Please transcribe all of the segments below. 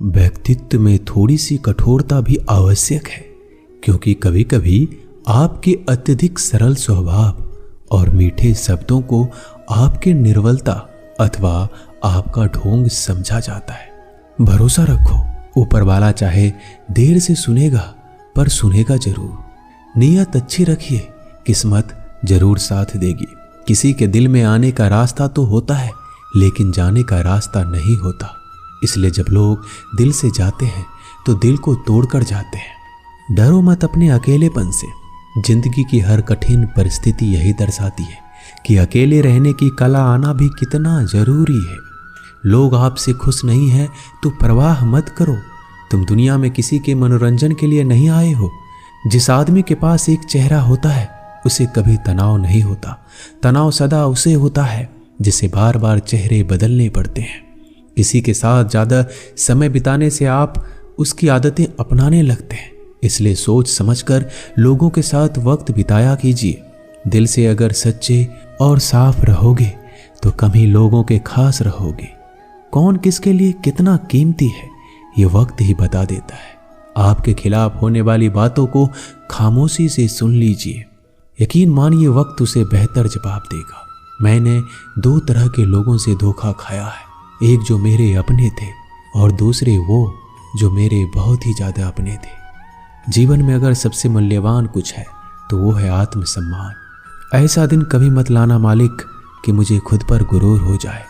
व्यक्तित्व में थोड़ी सी कठोरता भी आवश्यक है, क्योंकि कभी कभी आपके अत्यधिक सरल स्वभाव और मीठे शब्दों को आपके निर्बलता अथवा आपका ढोंग समझा जाता है। भरोसा रखो, ऊपर वाला चाहे देर से सुनेगा पर सुनेगा जरूर। नीयत अच्छी रखिए, किस्मत जरूर साथ देगी। किसी के दिल में आने का रास्ता तो होता है, लेकिन जाने का रास्ता नहीं होता। इसलिए जब लोग दिल से जाते हैं तो दिल को तोड़कर जाते हैं। डरो मत अपने अकेलेपन से। जिंदगी की हर कठिन परिस्थिति यही दर्शाती है कि अकेले रहने की कला आना भी कितना जरूरी है। लोग आपसे खुश नहीं हैं तो परवाह मत करो। तुम दुनिया में किसी के मनोरंजन के लिए नहीं आए हो। जिस आदमी के पास एक चेहरा होता है उसे कभी तनाव नहीं होता। तनाव सदा उसे होता है जिसे बार बार चेहरे बदलने पड़ते हैं। किसी के साथ ज़्यादा समय बिताने से आप उसकी आदतें अपनाने लगते हैं। इसलिए सोच समझकर लोगों के साथ वक्त बिताया कीजिए। दिल से अगर सच्चे और साफ रहोगे तो कम ही लोगों के खास रहोगे। कौन किसके लिए कितना कीमती है ये वक्त ही बता देता है। आपके खिलाफ होने वाली बातों को खामोशी से सुन लीजिए। यकीन मानिए वक्त उसे बेहतर जवाब देगा। मैंने 2 तरह के लोगों से धोखा खाया है, एक जो मेरे अपने थे और दूसरे वो जो मेरे बहुत ही ज़्यादा अपने थे। जीवन में अगर सबसे मूल्यवान कुछ है तो वो है आत्मसम्मान। ऐसा दिन कभी मत लाना मालिक कि मुझे खुद पर गुरूर हो जाए।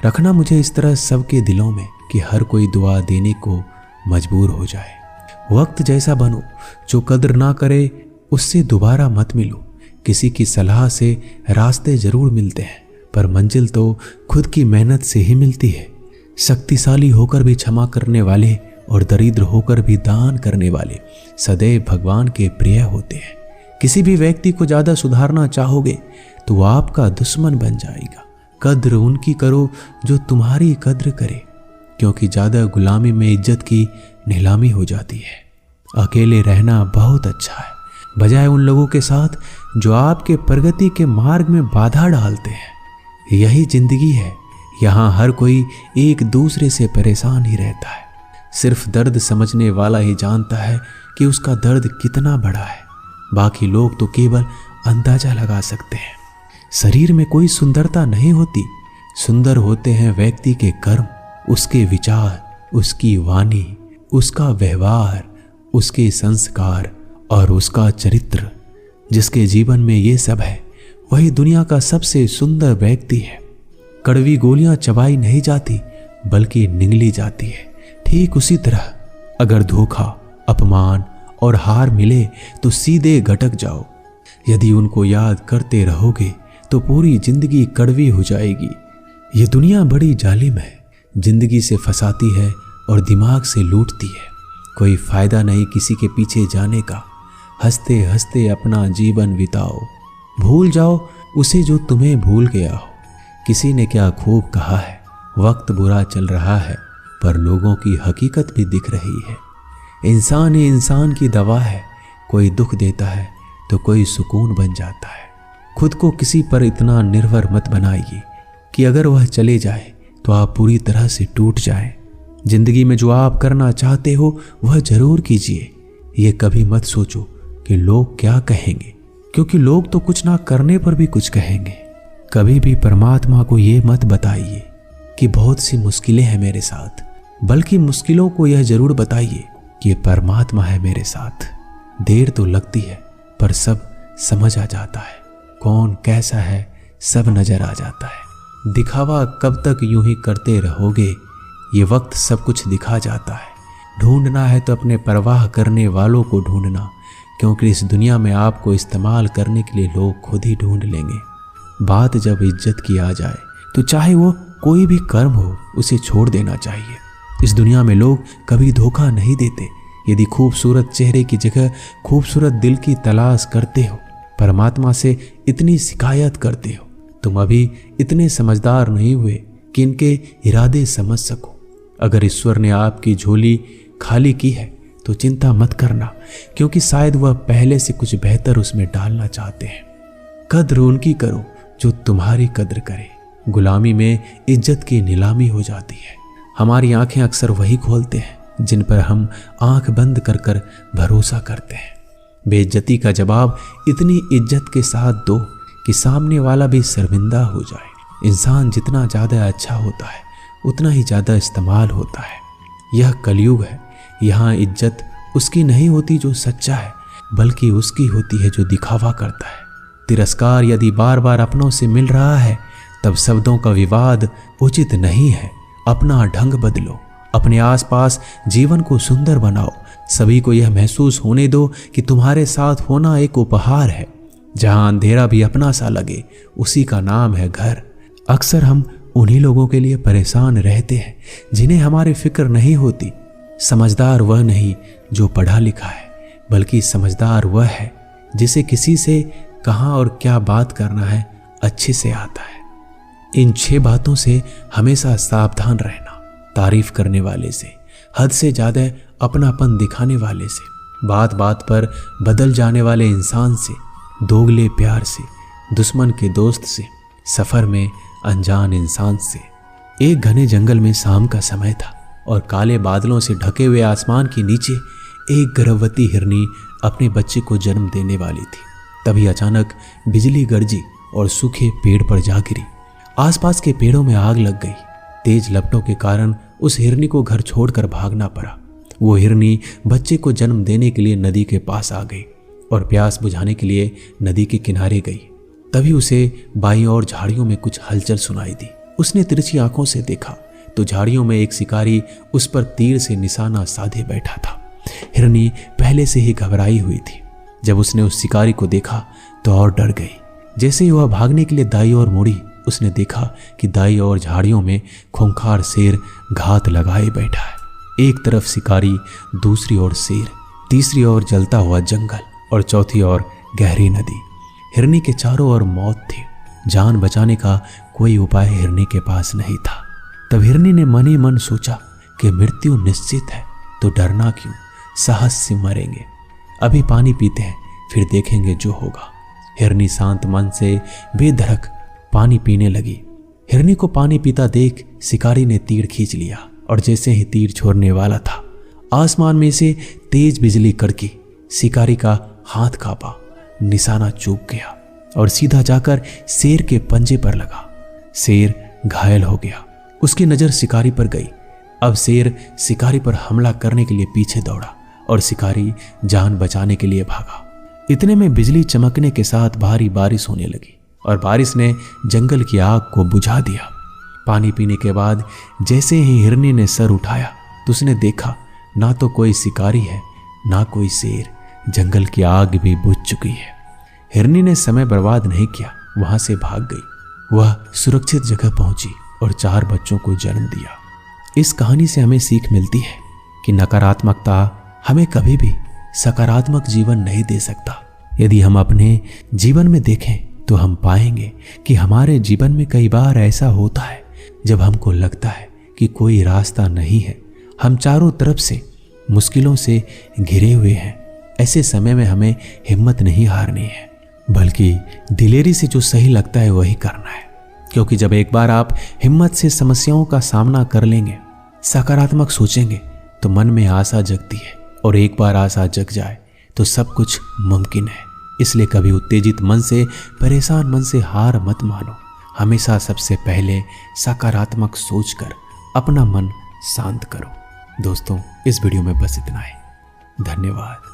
रखना मुझे इस तरह सबके दिलों में कि हर कोई दुआ देने को मजबूर हो जाए। वक्त जैसा बनो, जो कद्र ना करे उससे दोबारा मत मिलो। किसी की सलाह से रास्ते जरूर मिलते हैं, पर मंजिल तो खुद की मेहनत से ही मिलती है। शक्तिशाली होकर भी क्षमा करने वाले और दरिद्र होकर भी दान करने वाले सदैव भगवान के प्रिय होते हैं। किसी भी व्यक्ति को ज़्यादा सुधारना चाहोगे तो वो आपका दुश्मन बन जाएगा। कद्र उनकी करो जो तुम्हारी कद्र करे, क्योंकि ज़्यादा गुलामी में इज्जत की नीलामी हो जाती है। अकेले रहना बहुत अच्छा है, बजाय उन लोगों के साथ जो आपके प्रगति के मार्ग में बाधा डालते हैं। यही जिंदगी है, यहाँ हर कोई एक दूसरे से परेशान ही रहता है। सिर्फ दर्द समझने वाला ही जानता है कि उसका दर्द कितना बड़ा है। बाकी लोग तो केवल अंदाजा लगा सकते हैं। शरीर में कोई सुंदरता नहीं होती, सुंदर होते हैं व्यक्ति के कर्म, उसके विचार, उसकी वाणी, उसका व्यवहार, उसके संस्कार और उसका चरित्र। जिसके जीवन में ये सब है वही दुनिया का सबसे सुंदर व्यक्ति है। कड़वी गोलियां चबाई नहीं जाती बल्कि निगली जाती है। ठीक उसी तरह अगर धोखा, अपमान और हार मिले तो सीधे गटक जाओ। यदि उनको याद करते रहोगे तो पूरी जिंदगी कड़वी हो जाएगी। ये दुनिया बड़ी जालिम है, जिंदगी से फंसाती है और दिमाग से लूटती है। कोई फायदा नहीं किसी के पीछे जाने का। हंसते हंसते अपना जीवन बिताओ। भूल जाओ उसे जो तुम्हें भूल गया हो। किसी ने क्या खूब कहा है, वक्त बुरा चल रहा है पर लोगों की हकीकत भी दिख रही है। इंसान ही इंसान की दवा है, कोई दुख देता है तो कोई सुकून बन जाता है। खुद को किसी पर इतना निर्भर मत बनाइए कि अगर वह चले जाए तो आप पूरी तरह से टूट जाएं। जिंदगी में जो आप करना चाहते हो वह जरूर कीजिए। ये कभी मत सोचो कि लोग क्या कहेंगे, क्योंकि लोग तो कुछ ना करने पर भी कुछ कहेंगे। कभी भी परमात्मा को ये मत बताइए कि बहुत सी मुश्किलें हैं मेरे साथ, बल्कि मुश्किलों को यह जरूर बताइए कि परमात्मा है मेरे साथ। देर तो लगती है पर सब समझ आ जाता है। कौन कैसा है सब नजर आ जाता है। दिखावा कब तक यूं ही करते रहोगे, ये वक्त सब कुछ दिखा जाता है। ढूंढना है तो अपने परवाह करने वालों को ढूंढना, क्योंकि इस दुनिया में आपको इस्तेमाल करने के लिए लोग खुद ही ढूंढ लेंगे। बात जब इज्जत की आ जाए तो चाहे वो कोई भी कर्म हो उसे छोड़ देना चाहिए। इस दुनिया में लोग कभी धोखा नहीं देते। यदि खूबसूरत चेहरे की जगह खूबसूरत दिल की तलाश करते हो, परमात्मा से इतनी शिकायत करते हो, तुम अभी इतने समझदार नहीं हुए कि इनके इरादे समझ सको। अगर ईश्वर ने आपकी झोली खाली की है तो चिंता मत करना, क्योंकि शायद वह पहले से कुछ बेहतर उसमें डालना चाहते हैं। कद्र उनकी करो जो तुम्हारी कद्र करे। गुलामी में इज्जत की नीलामी हो जाती है। हमारी आंखें अक्सर वही खोलते हैं जिन पर हम आंख बंद कर कर भरोसा करते हैं। बेइज्जती का जवाब इतनी इज्जत के साथ दो कि सामने वाला भी शर्मिंदा हो जाए। इंसान जितना ज़्यादा अच्छा होता है उतना ही ज़्यादा इस्तेमाल होता है। यह कलयुग है। यहाँ इज्जत उसकी नहीं होती जो सच्चा है, बल्कि उसकी होती है जो दिखावा करता है। तिरस्कार यदि बार बार अपनों से मिल रहा है तब शब्दों का विवाद उचित नहीं है। अपना ढंग बदलो, अपने आसपास जीवन को सुंदर बनाओ। सभी को यह महसूस होने दो कि तुम्हारे साथ होना एक उपहार है। जहां अंधेरा भी अपना सा लगे, उसी का नाम है घर। अक्सर हम उन्हीं लोगों के लिए परेशान रहते हैं जिन्हें हमारी फिक्र नहीं होती। समझदार वह नहीं जो पढ़ा लिखा है, बल्कि समझदार वह है जिसे किसी से कहाँ और क्या बात करना है अच्छे से आता है। इन 6 बातों से हमेशा सावधान रहना। तारीफ करने वाले से, हद से ज़्यादा अपनापन दिखाने वाले से, बात बात पर बदल जाने वाले इंसान से, दोगले प्यार से, दुश्मन के दोस्त से, सफ़र में अनजान इंसान से। एक घने जंगल में शाम का समय था और काले बादलों से ढके हुए आसमान के नीचे एक गर्भवती हिरनी अपने बच्चे को जन्म देने वाली थी। तभी अचानक बिजली गरजी और सूखे पेड़ पर जा गिरी। आसपास के पेड़ों में आग लग गई। तेज लपटों के कारण उस हिरनी को घर छोड़कर भागना पड़ा। वो हिरनी बच्चे को जन्म देने के लिए नदी के पास आ गई और प्यास बुझाने के लिए नदी के किनारे गई। तभी उसे बाईं ओर झाड़ियों में कुछ हलचल सुनाई दी। उसने तिरछी आंखों से देखा तो झाड़ियों में एक शिकारी उस पर तीर से निशाना साधे बैठा था। हिरनी पहले से ही घबराई हुई थी। जब उसने उस शिकारी को देखा तो और डर गई। जैसे ही वह भागने के लिए दाईं ओर मुड़ी, उसने देखा कि दाईं ओर झाड़ियों में खूंखार शेर घात लगाए बैठा है। एक तरफ शिकारी, दूसरी ओर शेर, तीसरी ओर जलता हुआ जंगल और चौथी ओर गहरी नदी। हिरनी के चारों ओर मौत थी। जान बचाने का कोई उपाय हिरनी के पास नहीं था। तब हिरनी ने मन ही मन सोचा कि मृत्यु निश्चित है तो डरना क्यों, साहस से मरेंगे। अभी पानी पीते हैं, फिर देखेंगे जो होगा। हिरनी शांत मन से बेधड़क पानी पीने लगी। हिरनी को पानी पीता देख शिकारी ने तीर खींच लिया और जैसे ही तीर छोड़ने वाला था, आसमान में से तेज बिजली कड़की। शिकारी का हाथ कांपा, निशाना चूक गया और सीधा जाकर शेर के पंजे पर लगा। शेर घायल हो गया। उसकी नजर शिकारी पर गई। अब शेर शिकारी पर हमला करने के लिए पीछे दौड़ा और शिकारी जान बचाने के लिए भागा। इतने में बिजली चमकने के साथ भारी बारिश होने लगी और बारिश ने जंगल की आग को बुझा दिया। पानी पीने के बाद जैसे ही हिरनी ने सर उठाया तो उसने देखा ना तो कोई शिकारी है ना कोई शेर। जंगल की आग भी बुझ चुकी है। हिरनी ने समय बर्बाद नहीं किया, वहां से भाग गई। वह सुरक्षित जगह पहुंची और 4 बच्चों को जन्म दिया। इस कहानी से हमें सीख मिलती है कि नकारात्मकता हमें कभी भी सकारात्मक जीवन नहीं दे सकता। यदि हम अपने जीवन में देखें तो हम पाएंगे कि हमारे जीवन में कई बार ऐसा होता है जब हमको लगता है कि कोई रास्ता नहीं है, हम चारों तरफ से मुश्किलों से घिरे हुए हैं। ऐसे समय में हमें हिम्मत नहीं हारनी है, बल्कि दिलेरी से जो सही लगता है वही करना है। क्योंकि जब एक बार आप हिम्मत से समस्याओं का सामना कर लेंगे, सकारात्मक सोचेंगे, तो मन में आशा जगती है और एक बार आशा जग जाए तो सब कुछ मुमकिन है। इसलिए कभी उत्तेजित मन से, परेशान मन से हार मत मानो। हमेशा सबसे पहले सकारात्मक सोचकर अपना मन शांत करो। दोस्तों, इस वीडियो में बस इतना ही। धन्यवाद।